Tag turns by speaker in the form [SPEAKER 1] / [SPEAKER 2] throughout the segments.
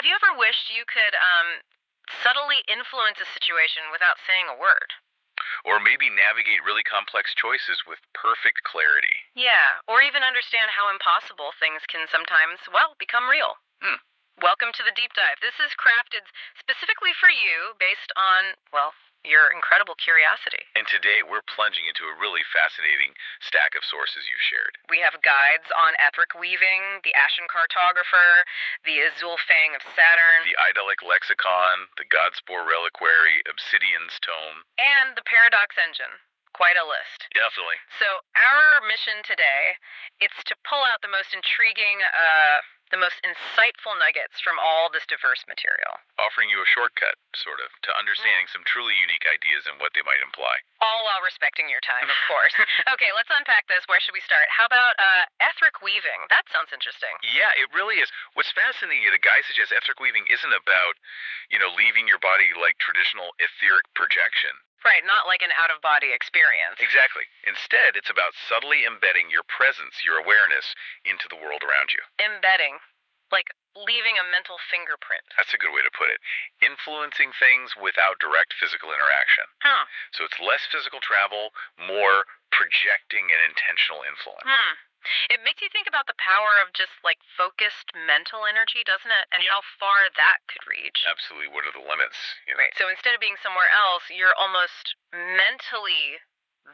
[SPEAKER 1] Have you ever wished you could subtly influence a situation without saying a word?
[SPEAKER 2] Or maybe navigate really complex choices with perfect clarity.
[SPEAKER 1] Yeah, or even understand how impossible things can sometimes, well, become real.
[SPEAKER 2] Hmm.
[SPEAKER 1] Welcome to the deep dive. This is crafted specifically for you based on, well, your incredible curiosity.
[SPEAKER 2] And today we're plunging into a really fascinating stack of sources you've shared.
[SPEAKER 1] We have guides on etheric weaving, the Ashen Cartographer, the Azul Fang of Saturn,
[SPEAKER 2] The Idyllic Lexicon, the Godspore Reliquary, Obsidian's Tome.
[SPEAKER 1] and the Paradox Engine. Quite a list.
[SPEAKER 2] Definitely.
[SPEAKER 1] So our mission today, it's to pull out the most intriguing, the most insightful nuggets from all this diverse material.
[SPEAKER 2] Offering you a shortcut, sort of, to understanding some truly unique ideas and what they might imply.
[SPEAKER 1] All while respecting your time, of course. Okay, let's unpack this. Where should we start? How about etheric weaving? That sounds interesting.
[SPEAKER 2] Yeah, it really is. What's fascinating, the guy suggests etheric weaving isn't about, leaving your body like traditional etheric projection.
[SPEAKER 1] Right, not like an out-of-body experience.
[SPEAKER 2] Exactly. Instead, it's about subtly embedding your presence, your awareness, into the world around you.
[SPEAKER 1] Embedding, like leaving a mental fingerprint.
[SPEAKER 2] That's a good way to put it. Influencing things without direct physical interaction.
[SPEAKER 1] Huh.
[SPEAKER 2] So it's less physical travel, more projecting an intentional influence.
[SPEAKER 1] It makes you think about the power of just like focused mental energy, doesn't it? And how far that could reach.
[SPEAKER 2] Absolutely. What are the limits?
[SPEAKER 1] Right. So instead of being somewhere else, you're almost mentally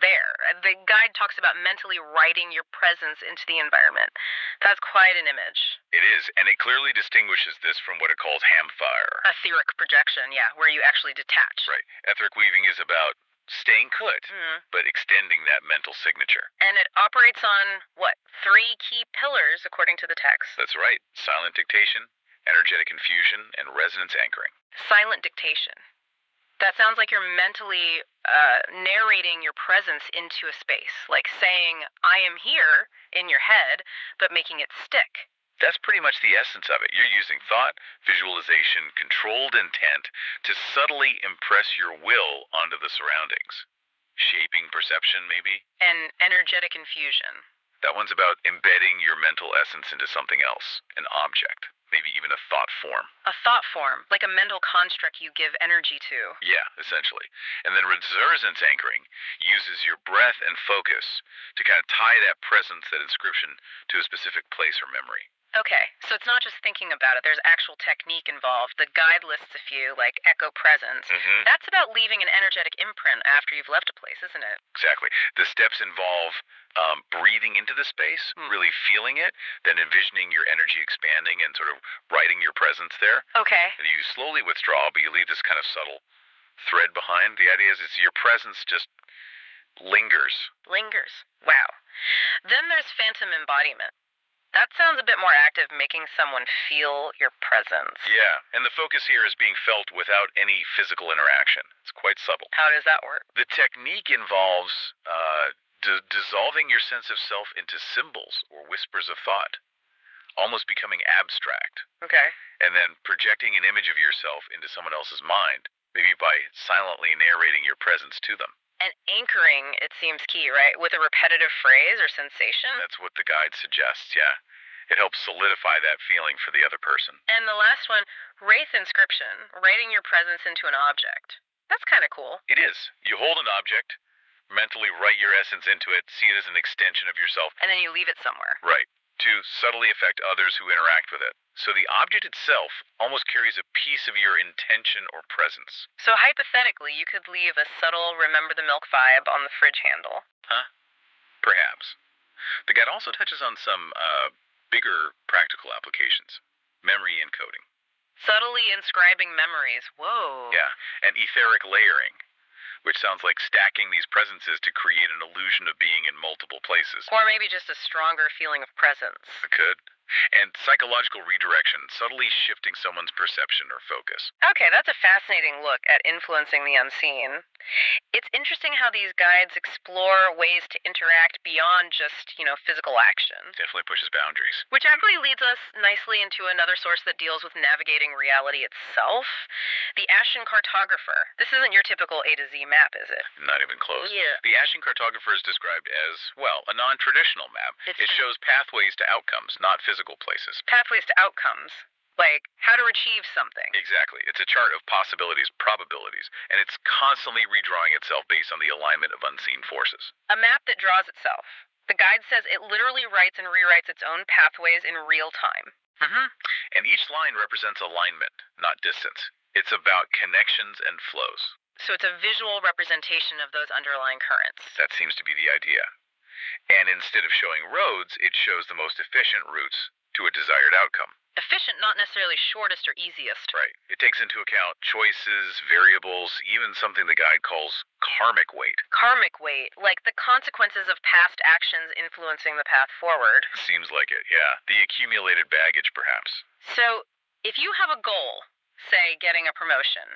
[SPEAKER 1] there. The guide talks about mentally writing your presence into the environment. That's quite an image.
[SPEAKER 2] It is, and it clearly distinguishes this from what it calls hamfire.
[SPEAKER 1] Etheric projection, yeah, where you actually detach.
[SPEAKER 2] Right. Etheric weaving is about staying put, but extending that mental signature.
[SPEAKER 1] And it operates on, what, 3 key pillars according to the text?
[SPEAKER 2] That's right. Silent dictation, energetic infusion, and resonance anchoring.
[SPEAKER 1] Silent dictation. That sounds like you're mentally narrating your presence into a space, like saying, I am here in your head, but making it stick.
[SPEAKER 2] That's pretty much the essence of it. You're using thought, visualization, controlled intent to subtly impress your will onto the surroundings. Shaping perception, maybe?
[SPEAKER 1] And energetic infusion.
[SPEAKER 2] That one's about embedding your mental essence into something else, an object, maybe even a thought form.
[SPEAKER 1] A thought form, like a mental construct you give energy to.
[SPEAKER 2] Yeah, essentially. And then resonance anchoring uses your breath and focus to kind of tie that presence, that inscription, to a specific place or memory.
[SPEAKER 1] Okay, so it's not just thinking about it. There's actual technique involved. The guide lists a few, like echo presence. That's about leaving an energetic imprint after you've left a place, isn't it?
[SPEAKER 2] Exactly. The steps involve breathing into the space, really feeling it, then envisioning your energy expanding and sort of writing your presence there.
[SPEAKER 1] Okay.
[SPEAKER 2] And you slowly withdraw, but you leave this kind of subtle thread behind. The idea is your presence just lingers.
[SPEAKER 1] Lingers. Wow. Then there's phantom embodiment. That sounds a bit more active, making someone feel your presence.
[SPEAKER 2] Yeah, and the focus here is being felt without any physical interaction. It's quite subtle.
[SPEAKER 1] How does that work?
[SPEAKER 2] The technique involves dissolving your sense of self into symbols or whispers of thought, almost becoming abstract.
[SPEAKER 1] Okay.
[SPEAKER 2] And then projecting an image of yourself into someone else's mind, maybe by silently narrating your presence to them.
[SPEAKER 1] And anchoring, it seems key, right? With a repetitive phrase or sensation?
[SPEAKER 2] That's what the guide suggests, yeah. It helps solidify that feeling for the other person.
[SPEAKER 1] And the last one, wraith inscription, writing your presence into an object. That's kind of cool.
[SPEAKER 2] It is. You hold an object, mentally write your essence into it, see it as an extension of yourself.
[SPEAKER 1] And then you leave it somewhere.
[SPEAKER 2] Right. To subtly affect others who interact with it. So the object itself almost carries a piece of your intention or presence.
[SPEAKER 1] So hypothetically, you could leave a subtle remember the milk vibe on the fridge handle.
[SPEAKER 2] Huh? Perhaps. The guide also touches on some bigger practical applications. Memory encoding.
[SPEAKER 1] Subtly inscribing memories. Whoa.
[SPEAKER 2] Yeah, and etheric layering, which sounds like stacking these presences to create an illusion of being in multiple places.
[SPEAKER 1] Or maybe just a stronger feeling of presence.
[SPEAKER 2] It could. And psychological redirection, subtly shifting someone's perception or focus.
[SPEAKER 1] Okay, that's a fascinating look at influencing the unseen. It's interesting how these guides explore ways to interact beyond just, physical action.
[SPEAKER 2] Definitely pushes boundaries.
[SPEAKER 1] Which actually leads us nicely into another source that deals with navigating reality itself. The Ashen Cartographer. This isn't your typical A to Z map, is it?
[SPEAKER 2] Not even close.
[SPEAKER 1] Yeah.
[SPEAKER 2] The Ashen Cartographer is described as, well, a non-traditional map. It shows pathways to outcomes, not physical places.
[SPEAKER 1] Pathways to outcomes. like how to achieve something.
[SPEAKER 2] Exactly. It's a chart of possibilities, probabilities, and it's constantly redrawing itself based on the alignment of unseen forces.
[SPEAKER 1] A map that draws itself. The guide says it literally writes and rewrites its own pathways in real time.
[SPEAKER 2] And each line represents alignment, not distance. It's about connections and flows.
[SPEAKER 1] So it's a visual representation of those underlying currents.
[SPEAKER 2] That seems to be the idea. And instead of showing roads, it shows the most efficient routes to a desired outcome.
[SPEAKER 1] Efficient, not necessarily shortest or easiest.
[SPEAKER 2] Right. It takes into account choices, variables, even something the guide calls karmic weight.
[SPEAKER 1] Karmic weight, like the consequences of past actions influencing the path forward.
[SPEAKER 2] Seems like it, yeah. The accumulated baggage, perhaps.
[SPEAKER 1] So, if you have a goal, say getting a promotion,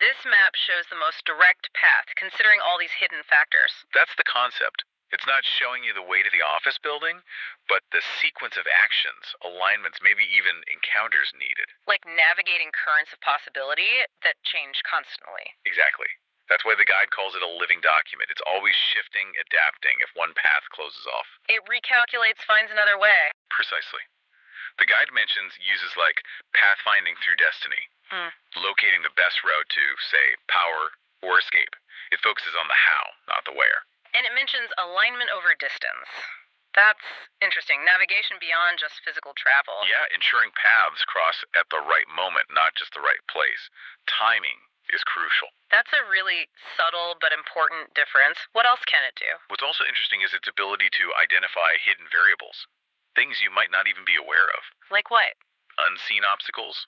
[SPEAKER 1] this map shows the most direct path, considering all these hidden factors.
[SPEAKER 2] That's the concept. It's not showing you the way to the office building, but the sequence of actions, alignments, maybe even encounters needed.
[SPEAKER 1] Like navigating currents of possibility that change constantly.
[SPEAKER 2] Exactly. That's why the guide calls it a living document. It's always shifting, adapting if one path closes off.
[SPEAKER 1] It recalculates, finds another way.
[SPEAKER 2] Precisely. The guide mentions uses like pathfinding through destiny, locating the best route to, say, power or escape. It focuses on the how, not the where.
[SPEAKER 1] And it mentions alignment over distance. That's interesting. Navigation beyond just physical travel.
[SPEAKER 2] Yeah, ensuring paths cross at the right moment, not just the right place. Timing is crucial.
[SPEAKER 1] That's a really subtle but important difference. What else can it do?
[SPEAKER 2] What's also interesting is its ability to identify hidden variables, things you might not even be aware of.
[SPEAKER 1] Like what?
[SPEAKER 2] Unseen obstacles,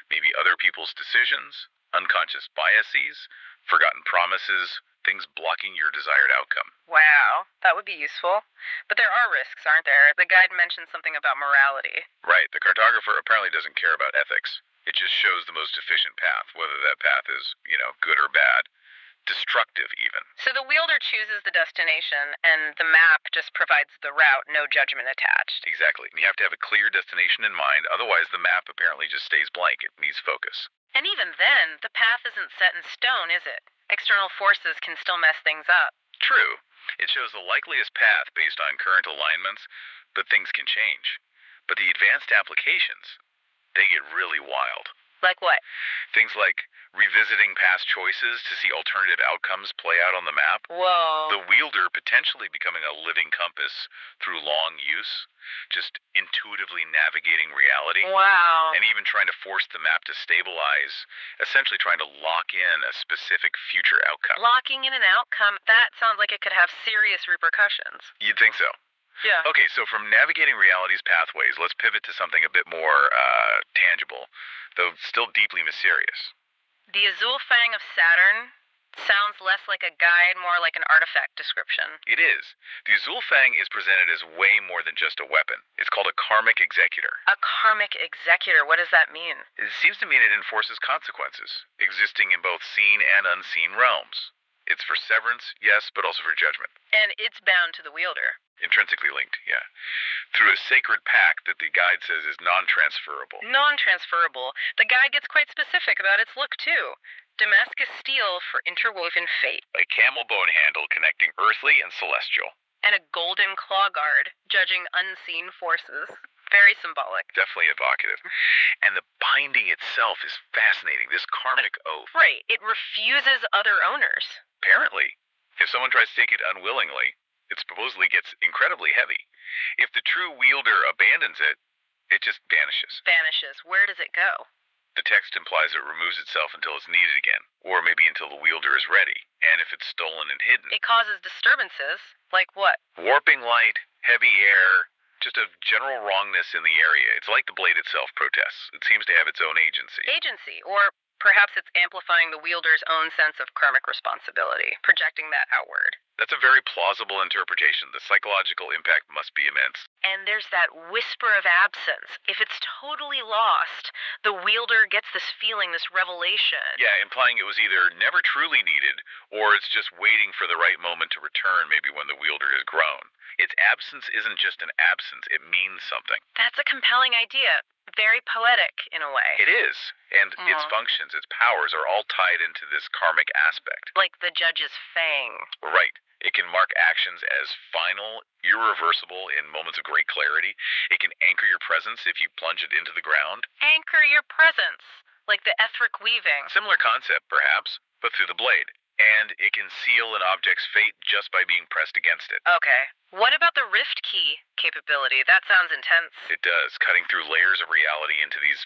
[SPEAKER 2] maybe other people's decisions, unconscious biases, forgotten promises, things blocking your desired outcome.
[SPEAKER 1] Wow, that would be useful. But there are risks, aren't there? The guide mentioned something about morality.
[SPEAKER 2] Right, the cartographer apparently doesn't care about ethics. It just shows the most efficient path, whether that path is, good or bad. Destructive, even.
[SPEAKER 1] So the wielder chooses the destination, and the map just provides the route, no judgment attached.
[SPEAKER 2] Exactly. And you have to have a clear destination in mind, otherwise the map apparently just stays blank. It needs focus.
[SPEAKER 1] And even then, the path isn't set in stone, is it? External forces can still mess things up.
[SPEAKER 2] True. It shows the likeliest path based on current alignments, but things can change. But the advanced applications, they get really wild.
[SPEAKER 1] Like what?
[SPEAKER 2] Things like revisiting past choices to see alternative outcomes play out on the map.
[SPEAKER 1] Whoa.
[SPEAKER 2] The wielder potentially becoming a living compass through long use, just intuitively navigating reality.
[SPEAKER 1] Wow.
[SPEAKER 2] And even trying to force the map to stabilize, essentially trying to lock in a specific future outcome.
[SPEAKER 1] Locking in an outcome, that sounds like it could have serious repercussions.
[SPEAKER 2] You'd think so.
[SPEAKER 1] Yeah.
[SPEAKER 2] Okay, so from navigating reality's pathways, let's pivot to something a bit more tangible, though still deeply mysterious.
[SPEAKER 1] The Azul Fang of Saturn sounds less like a guide, more like an artifact description.
[SPEAKER 2] It is. The Azul Fang is presented as way more than just a weapon. It's called a karmic executor.
[SPEAKER 1] A karmic executor, what does that mean?
[SPEAKER 2] It seems to mean it enforces consequences, existing in both seen and unseen realms. It's for severance, yes, but also for judgment.
[SPEAKER 1] And it's bound to the wielder.
[SPEAKER 2] Intrinsically linked, yeah. Through a sacred pact that the guide says is non-transferable.
[SPEAKER 1] Non-transferable. The guide gets quite specific about its look, too. Damascus steel for interwoven fate.
[SPEAKER 2] A camel bone handle connecting earthly and celestial.
[SPEAKER 1] And a golden claw guard, judging unseen forces. Very symbolic.
[SPEAKER 2] Definitely evocative. And the binding itself is fascinating, this karmic oath.
[SPEAKER 1] Right, it refuses other owners.
[SPEAKER 2] Apparently. If someone tries to take it unwillingly, it supposedly gets incredibly heavy. If the true wielder abandons it, it just vanishes.
[SPEAKER 1] Vanishes. Where does it go?
[SPEAKER 2] The text implies it removes itself until it's needed again, or maybe until the wielder is ready, and if it's stolen and hidden.
[SPEAKER 1] It causes disturbances. Like what?
[SPEAKER 2] Warping light, heavy air, just a general wrongness in the area. It's like the blade itself protests. It seems to have its own agency.
[SPEAKER 1] Agency, or perhaps it's amplifying the wielder's own sense of karmic responsibility, projecting that outward.
[SPEAKER 2] That's a very plausible interpretation. The psychological impact must be immense.
[SPEAKER 1] And there's that whisper of absence. If it's totally lost, the wielder gets this feeling, this revelation.
[SPEAKER 2] Yeah, implying it was either never truly needed, or it's just waiting for the right moment to return, maybe when the wielder is grown. Its absence isn't just an absence, it means something.
[SPEAKER 1] That's a compelling idea. Very poetic in a way.
[SPEAKER 2] It is. And its functions, its powers, are all tied into this karmic aspect.
[SPEAKER 1] Like the judge's fang.
[SPEAKER 2] Right. It can mark actions as final, irreversible in moments of great clarity. It can anchor your presence if you plunge it into the ground.
[SPEAKER 1] Anchor your presence. Like the etheric weaving.
[SPEAKER 2] Similar concept, perhaps, but through the blade. And it can seal an object's fate just by being pressed against it.
[SPEAKER 1] Okay. What about the rift key capability? That sounds intense.
[SPEAKER 2] It does, cutting through layers of reality into these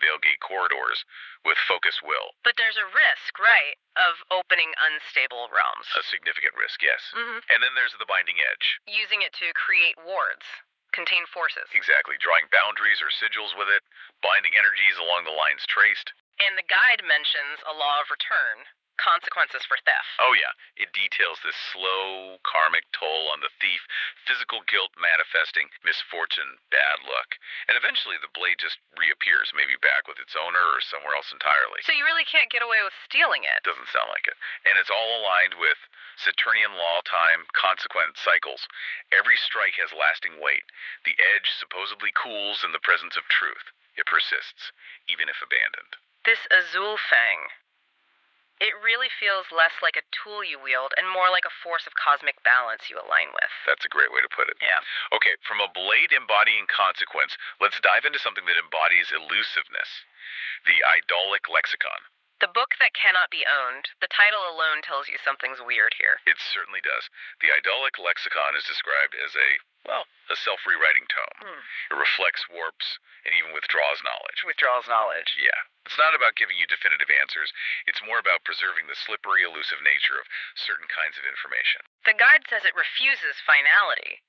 [SPEAKER 2] Veilgate corridors with focus will.
[SPEAKER 1] But there's a risk, right, of opening unstable realms.
[SPEAKER 2] A significant risk, yes. And then there's the binding edge.
[SPEAKER 1] Using it to create wards. Contain forces.
[SPEAKER 2] Exactly, drawing boundaries or sigils with it, binding energies along the lines traced.
[SPEAKER 1] And the guide mentions a law of return. Consequences for theft.
[SPEAKER 2] Oh yeah, it details this slow karmic toll on the thief, physical guilt manifesting, misfortune, bad luck. And eventually the blade just reappears, maybe back with its owner or somewhere else entirely.
[SPEAKER 1] So you really can't get away with stealing it.
[SPEAKER 2] Doesn't sound like it. And it's all aligned with Saturnian law, time, consequent cycles. Every strike has lasting weight. The edge supposedly cools in the presence of truth. It persists, even if abandoned.
[SPEAKER 1] This Azul Fang. It really feels less like a tool you wield and more like a force of cosmic balance you align with.
[SPEAKER 2] That's a great way to put it.
[SPEAKER 1] Yeah.
[SPEAKER 2] Okay, from a blade embodying consequence, let's dive into something that embodies elusiveness. The Idolic Lexicon.
[SPEAKER 1] The book that cannot be owned. The title alone tells you something's weird here.
[SPEAKER 2] It certainly does. The Idolic Lexicon is described as a self-rewriting tome. It reflects, warps, and even withdraws knowledge.
[SPEAKER 1] Withdraws knowledge.
[SPEAKER 2] Yeah. It's not about giving you definitive answers. It's more about preserving the slippery, elusive nature of certain kinds of information.
[SPEAKER 1] The guide says it refuses finality.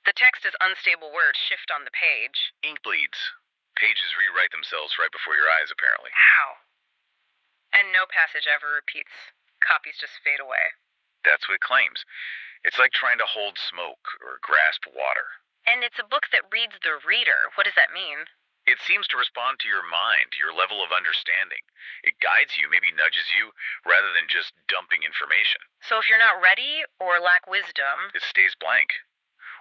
[SPEAKER 1] The text is unstable words shift on the page.
[SPEAKER 2] Ink bleeds. Pages rewrite themselves right before your eyes, apparently.
[SPEAKER 1] How? And no passage ever repeats. Copies just fade away.
[SPEAKER 2] That's what it claims. It's like trying to hold smoke or grasp water.
[SPEAKER 1] And it's a book that reads the reader. What does that mean?
[SPEAKER 2] It seems to respond to your mind, your level of understanding. It guides you, maybe nudges you, rather than just dumping information.
[SPEAKER 1] So if you're not ready or lack wisdom...
[SPEAKER 2] It stays blank.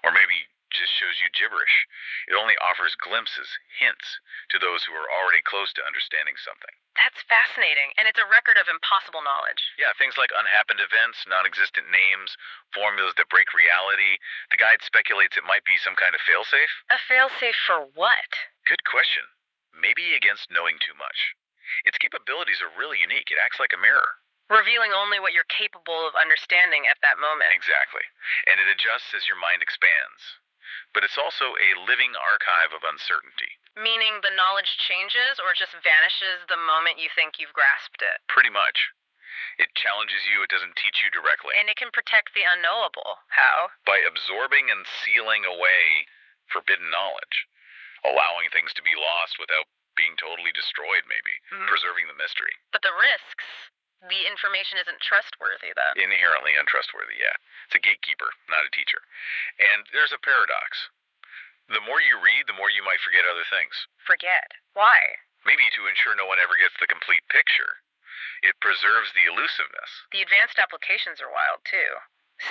[SPEAKER 2] Or maybe just shows you gibberish. It only offers glimpses, hints, to those who are already close to understanding something.
[SPEAKER 1] That's fascinating, and it's a record of impossible knowledge.
[SPEAKER 2] Yeah, things like unhappened events, non-existent names, formulas that break reality. The guide speculates it might be some kind of failsafe.
[SPEAKER 1] A failsafe for what?
[SPEAKER 2] Good question. Maybe against knowing too much. Its capabilities are really unique. It acts like a mirror.
[SPEAKER 1] Revealing only what you're capable of understanding at that moment.
[SPEAKER 2] Exactly. And it adjusts as your mind expands. But it's also a living archive of uncertainty.
[SPEAKER 1] Meaning the knowledge changes or just vanishes the moment you think you've grasped it?
[SPEAKER 2] Pretty much. It challenges you, it doesn't teach you directly.
[SPEAKER 1] And it can protect the unknowable. How?
[SPEAKER 2] By absorbing and sealing away forbidden knowledge. Allowing things to be lost without being totally destroyed, maybe. Preserving the mystery.
[SPEAKER 1] But the risks, the information isn't trustworthy, then.
[SPEAKER 2] Inherently untrustworthy, yeah. It's a gatekeeper, not a teacher. And there's a paradox. The more you read, the more you might forget other things.
[SPEAKER 1] Forget? Why?
[SPEAKER 2] Maybe to ensure no one ever gets the complete picture. It preserves the elusiveness.
[SPEAKER 1] The advanced applications are wild, too.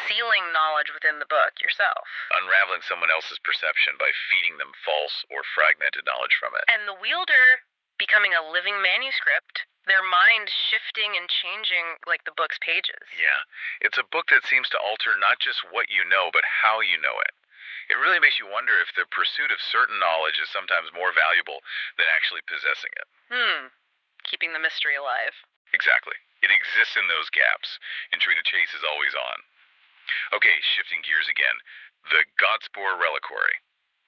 [SPEAKER 1] Sealing knowledge within the book yourself.
[SPEAKER 2] Unraveling someone else's perception by feeding them false or fragmented knowledge from it.
[SPEAKER 1] And the wielder becoming a living manuscript, their mind shifting and changing like the book's pages.
[SPEAKER 2] Yeah. It's a book that seems to alter not just what you know, but how you know it. It really makes you wonder if the pursuit of certain knowledge is sometimes more valuable than actually possessing it.
[SPEAKER 1] Keeping the mystery alive.
[SPEAKER 2] Exactly. It exists in those gaps. Intriguing Chase is always on. Okay, shifting gears again. The Godspore Reliquary.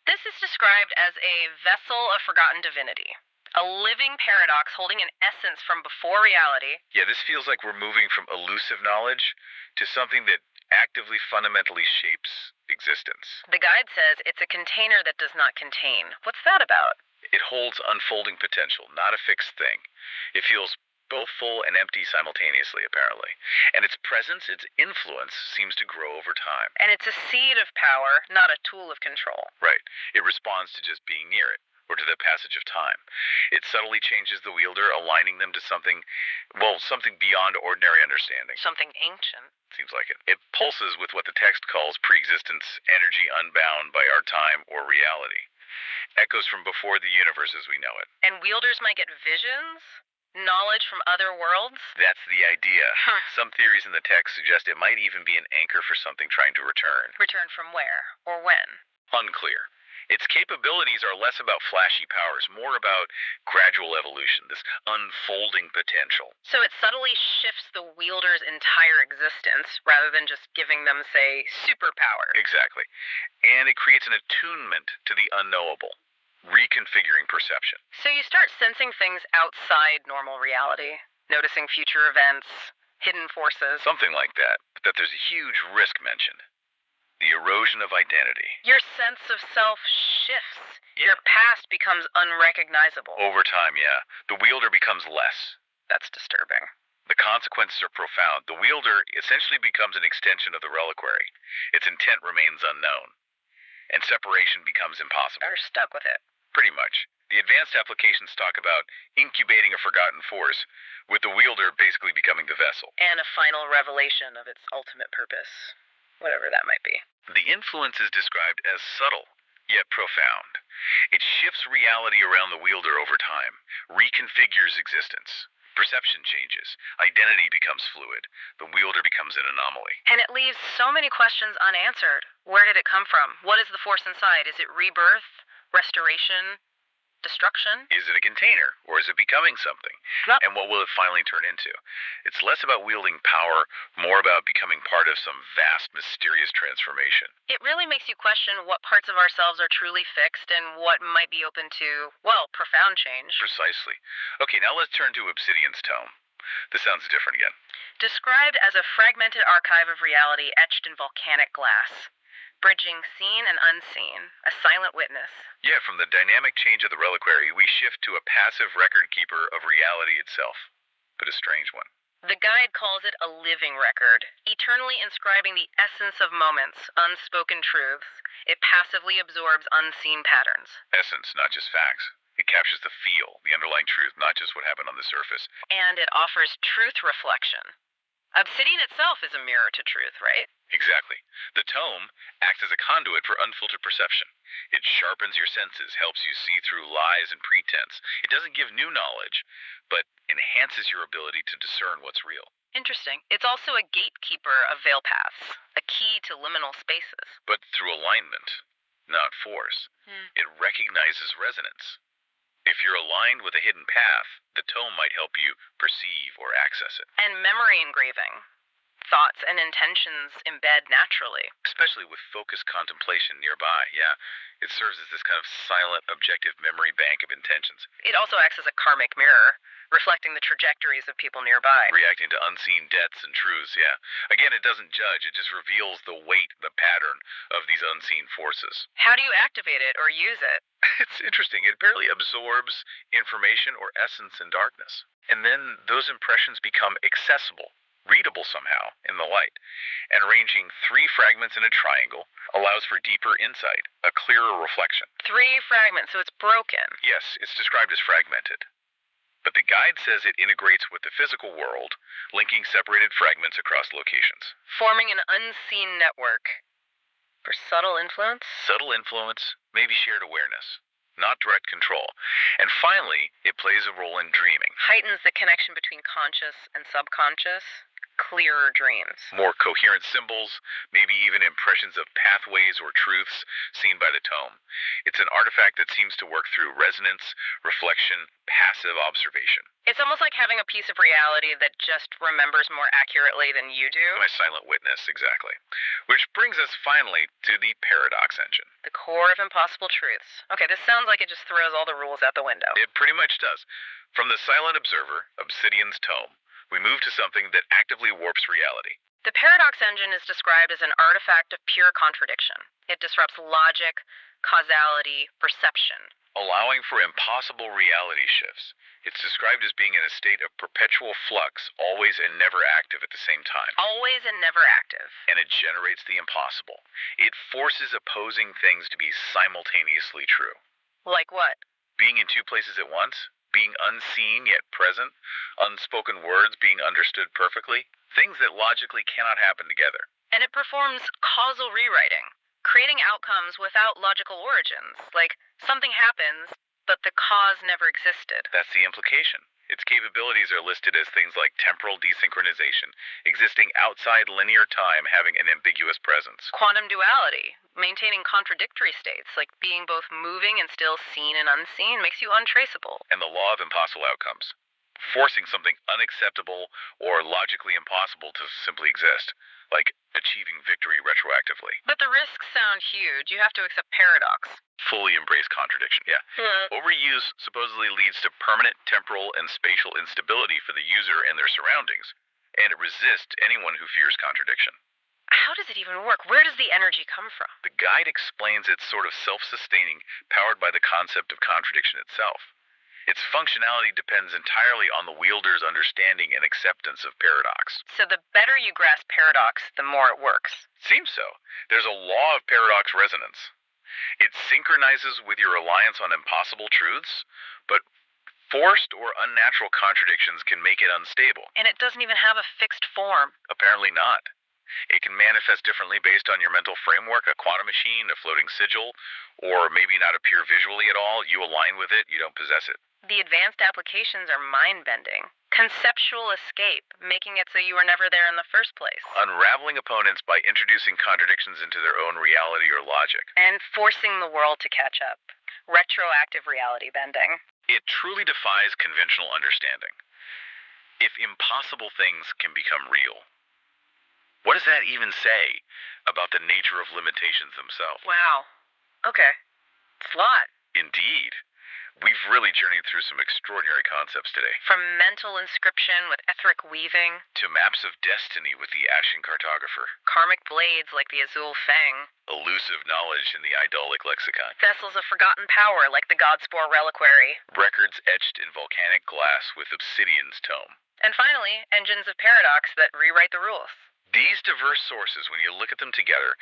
[SPEAKER 1] This is described as a vessel of forgotten divinity. A living paradox holding an essence from before reality.
[SPEAKER 2] Yeah, this feels like we're moving from elusive knowledge to something that actively fundamentally shapes existence.
[SPEAKER 1] The guide says it's a container that does not contain. What's that about?
[SPEAKER 2] It holds unfolding potential, not a fixed thing. It feels both full and empty simultaneously, apparently. And its presence, its influence, seems to grow over time.
[SPEAKER 1] And it's a seed of power, not a tool of control.
[SPEAKER 2] Right. It responds to just being near it, or to the passage of time. It subtly changes the wielder, aligning them to something beyond ordinary understanding.
[SPEAKER 1] Something ancient.
[SPEAKER 2] Seems like it. It pulses with what the text calls pre-existence, energy unbound by our time or reality. Echoes from before the universe as we know it.
[SPEAKER 1] And wielders might get visions? Knowledge from other worlds?
[SPEAKER 2] That's the idea. Some theories in the text suggest it might even be an anchor for something trying to return.
[SPEAKER 1] Return from where? Or when?
[SPEAKER 2] Unclear. Its capabilities are less about flashy powers, more about gradual evolution, this unfolding potential.
[SPEAKER 1] So it subtly shifts the wielder's entire existence rather than just giving them, say, superpowers.
[SPEAKER 2] Exactly. And it creates an attunement to the unknowable, reconfiguring perception.
[SPEAKER 1] So you start sensing things outside normal reality, noticing future events, hidden forces.
[SPEAKER 2] Something like that, but that there's a huge risk mentioned. The erosion of identity.
[SPEAKER 1] Your sense of self shifts. Your past becomes unrecognizable.
[SPEAKER 2] Over time, yeah. The wielder becomes less.
[SPEAKER 1] That's disturbing.
[SPEAKER 2] The consequences are profound. The wielder essentially becomes an extension of the reliquary. Its intent remains unknown. And separation becomes impossible.
[SPEAKER 1] You're stuck with it.
[SPEAKER 2] Pretty much. The advanced applications talk about incubating a forgotten force, with the wielder basically becoming the vessel.
[SPEAKER 1] And a final revelation of its ultimate purpose. Whatever that might be.
[SPEAKER 2] The influence is described as subtle, yet profound. It shifts reality around the wielder over time, reconfigures existence. Perception changes. Identity becomes fluid. The wielder becomes an anomaly.
[SPEAKER 1] And it leaves so many questions unanswered. Where did it come from? What is the force inside? Is it rebirth? Restoration? Destruction?
[SPEAKER 2] Is it a container, or is it becoming something?
[SPEAKER 1] Yep.
[SPEAKER 2] And what will it finally turn into? It's less about wielding power, more about becoming part of some vast, mysterious transformation.
[SPEAKER 1] It really makes you question what parts of ourselves are truly fixed and what might be open to, well, profound change.
[SPEAKER 2] Precisely. Okay, now let's turn to Obsidian's tome. This sounds different again.
[SPEAKER 1] Described as a fragmented archive of reality etched in volcanic glass. Bridging seen and unseen, a silent witness.
[SPEAKER 2] Yeah, from the dynamic change of the reliquary, we shift to a passive record keeper of reality itself. But a strange one.
[SPEAKER 1] The guide calls it a living record, eternally inscribing the essence of moments, unspoken truths. It passively absorbs unseen patterns.
[SPEAKER 2] Essence, not just facts. It captures the feel, the underlying truth, not just what happened on the surface.
[SPEAKER 1] And it offers truth reflection. Obsidian itself is a mirror to truth, right?
[SPEAKER 2] Exactly. The tome acts as a conduit for unfiltered perception. It sharpens your senses, helps you see through lies and pretense. It doesn't give new knowledge, but enhances your ability to discern what's real.
[SPEAKER 1] Interesting. It's also a gatekeeper of veil paths, a key to liminal spaces.
[SPEAKER 2] But through alignment, not force. It recognizes resonance. If you're aligned with a hidden path, the tome might help you perceive or access it.
[SPEAKER 1] And memory engraving. Thoughts and intentions embed naturally.
[SPEAKER 2] Especially with focused contemplation nearby, yeah. It serves as this kind of silent, objective memory bank of intentions.
[SPEAKER 1] It also acts as a karmic mirror, reflecting the trajectories of people nearby.
[SPEAKER 2] Reacting to unseen debts and truths, yeah. Again, it doesn't judge, it just reveals the weight, the pattern of these unseen forces.
[SPEAKER 1] How do you activate it or use it?
[SPEAKER 2] It's interesting. It barely absorbs information or essence in darkness. And then those impressions become accessible, readable somehow in the light. And arranging 3 fragments in a triangle allows for deeper insight, a clearer reflection.
[SPEAKER 1] 3 fragments, so it's broken.
[SPEAKER 2] Yes, it's described as fragmented. But the guide says it integrates with the physical world, linking separated fragments across locations.
[SPEAKER 1] Forming an unseen network. For subtle influence?
[SPEAKER 2] Subtle influence, maybe shared awareness, not direct control. And finally, it plays a role in dreaming.
[SPEAKER 1] Heightens the connection between conscious and subconscious. Clearer dreams.
[SPEAKER 2] More coherent symbols, maybe even impressions of pathways or truths seen by the tome. It's an artifact that seems to work through resonance, reflection, passive observation.
[SPEAKER 1] It's almost like having a piece of reality that just remembers more accurately than you do.
[SPEAKER 2] My silent witness, exactly. Which brings us finally to the paradox engine.
[SPEAKER 1] The core of impossible truths. Okay, this sounds like it just throws all the rules out the window.
[SPEAKER 2] It pretty much does. From the silent observer, Obsidian's tome, we move to something that actively warps reality.
[SPEAKER 1] The paradox engine is described as an artifact of pure contradiction. It disrupts logic, causality, perception.
[SPEAKER 2] Allowing for impossible reality shifts. It's described as being in a state of perpetual flux, always and never active at the same time.
[SPEAKER 1] Always and never active.
[SPEAKER 2] And it generates the impossible. It forces opposing things to be simultaneously true.
[SPEAKER 1] Like what?
[SPEAKER 2] Being in 2 places at once, being unseen yet present, unspoken words being understood perfectly, things that logically cannot happen together.
[SPEAKER 1] And it performs causal rewriting, creating outcomes without logical origins, like Something happens, but the cause never existed.
[SPEAKER 2] That's the implication. Its capabilities are listed as things like temporal desynchronization, existing outside linear time, having an ambiguous presence.
[SPEAKER 1] Quantum duality, maintaining contradictory states, like being both moving and still seen and unseen, makes you untraceable.
[SPEAKER 2] And the law of impossible outcomes, forcing something unacceptable or logically impossible to simply exist, like achieving victory retroactively.
[SPEAKER 1] But the risks sound huge. You have to accept paradox.
[SPEAKER 2] Fully embrace contradiction, yeah. Overuse supposedly leads to permanent temporal and spatial instability for the user and their surroundings, and it resists anyone who fears contradiction.
[SPEAKER 1] How does it even work? Where does the energy come from?
[SPEAKER 2] The guide explains it's sort of self-sustaining, powered by the concept of contradiction itself. Its functionality depends entirely on the wielder's understanding and acceptance of paradox.
[SPEAKER 1] So the better you grasp paradox, the more it works.
[SPEAKER 2] Seems so. There's a law of paradox resonance. It synchronizes with your reliance on impossible truths, but forced or unnatural contradictions can make it unstable.
[SPEAKER 1] And it doesn't even have a fixed form.
[SPEAKER 2] Apparently not. It can manifest differently based on your mental framework, a quantum machine, a floating sigil, or maybe not appear visually at all. You align with it, you don't possess it.
[SPEAKER 1] The advanced applications are mind-bending. Conceptual escape, making it so you were never there in the first place.
[SPEAKER 2] Unraveling opponents by introducing contradictions into their own reality or logic.
[SPEAKER 1] And forcing the world to catch up. Retroactive reality bending.
[SPEAKER 2] It truly defies conventional understanding. If impossible things can become real, what does that even say about the nature of limitations themselves?
[SPEAKER 1] Wow. Okay. It's a lot.
[SPEAKER 2] Indeed. We've really journeyed through some extraordinary concepts today.
[SPEAKER 1] From mental inscription with etheric weaving,
[SPEAKER 2] To maps of destiny with the Ashen Cartographer.
[SPEAKER 1] karmic blades like the Azul Fang,
[SPEAKER 2] Elusive knowledge in the Idolic Lexicon.
[SPEAKER 1] vessels of forgotten power like the Godspore Reliquary,
[SPEAKER 2] Records etched in volcanic glass with Obsidian's tome.
[SPEAKER 1] and finally, engines of paradox that rewrite the rules.
[SPEAKER 2] These diverse sources, when you look at them together,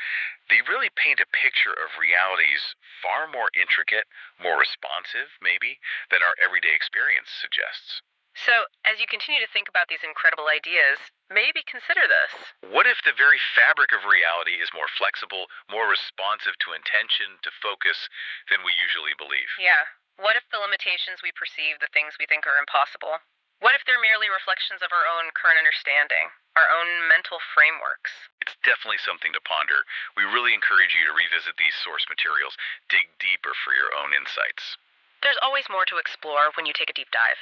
[SPEAKER 2] they really paint a picture of realities far more intricate, more responsive, maybe, than our everyday experience suggests.
[SPEAKER 1] So, as you continue to think about these incredible ideas, maybe consider this.
[SPEAKER 2] What if the very fabric of reality is more flexible, more responsive to intention, to focus, than we usually believe?
[SPEAKER 1] Yeah. What if the limitations we perceive, the things we think are impossible? What if they're merely reflections of our own current understanding, our own mental frameworks?
[SPEAKER 2] It's definitely something to ponder. We really encourage you to revisit these source materials, dig deeper for your own insights.
[SPEAKER 1] There's always more to explore when you take a deep dive.